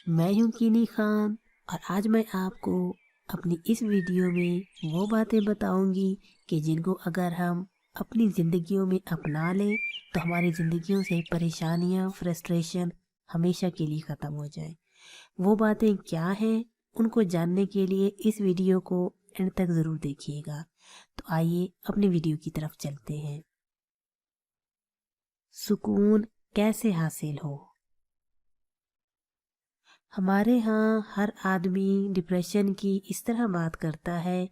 میں ہوں کینی خان اور آج میں آپ کو اپنی اس ویڈیو میں وہ باتیں بتاؤں گی کہ جن کو اگر ہم اپنی زندگیوں میں اپنا لیں تو ہماری زندگیوں سے پریشانیاں، فرسٹریشن ہمیشہ کے لیے ختم ہو جائیں۔ وہ باتیں کیا ہیں، ان کو جاننے کے لیے اس ویڈیو کو اینڈ تک ضرور دیکھیے گا۔ تو آئیے اپنی ویڈیو کی طرف چلتے ہیں۔ سکون کیسے حاصل ہو؟ ہمارے ہاں ہر آدمی ڈپریشن کی اس طرح بات کرتا ہے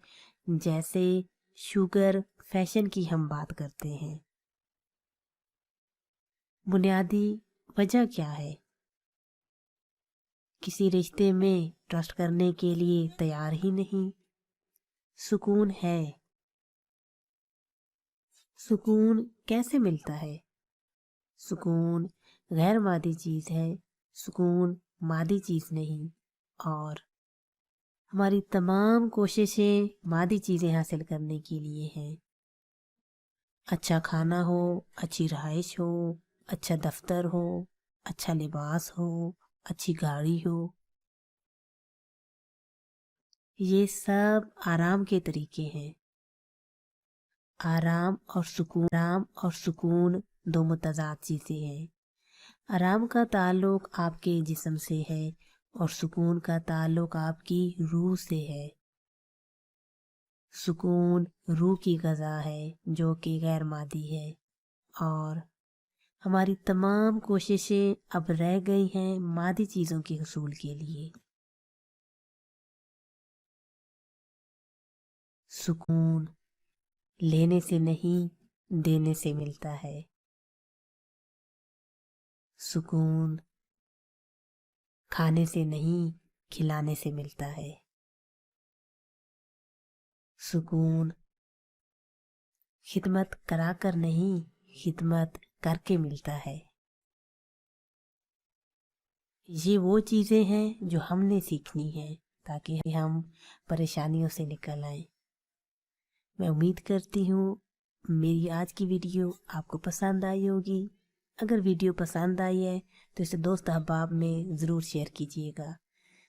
جیسے شوگر فیشن کی ہم بات کرتے ہیں۔ بنیادی وجہ کیا ہے؟ کسی رشتے میں ٹرسٹ کرنے کے لیے تیار ہی نہیں۔ سکون ہے۔ سکون کیسے ملتا ہے؟ سکون غیر مادی چیز ہے، سکون مادی چیز نہیں، اور ہماری تمام کوششیں مادی چیزیں حاصل کرنے کے لیے ہیں۔ اچھا کھانا ہو، اچھی رہائش ہو، اچھا دفتر ہو، اچھا لباس ہو، اچھی گاڑی ہو، یہ سب آرام کے طریقے ہیں۔ آرام اور سکون دو متضاد چیزیں ہیں۔ آرام کا تعلق آپ کے جسم سے ہے اور سکون کا تعلق آپ کی روح سے ہے۔ سکون روح کی غذا ہے جو کہ غیر مادی ہے، اور ہماری تمام کوششیں اب رہ گئی ہیں مادی چیزوں کے حصول کے لیے۔ سکون لینے سے نہیں، دینے سے ملتا ہے۔ سکون کھانے سے نہیں، کھلانے سے ملتا ہے۔ سکون خدمت کرا کر نہیں، خدمت کر کے ملتا ہے۔ یہ وہ چیزیں ہیں جو ہم نے سیکھنی ہیں تاکہ ہم پریشانیوں سے نکل آئیں۔ میں امید کرتی ہوں میری آج کی ویڈیو آپ کو پسند آئی ہوگی۔ اگر ویڈیو پسند آئی ہے تو اسے دوست احباب میں ضرور شیئر کیجیے گا۔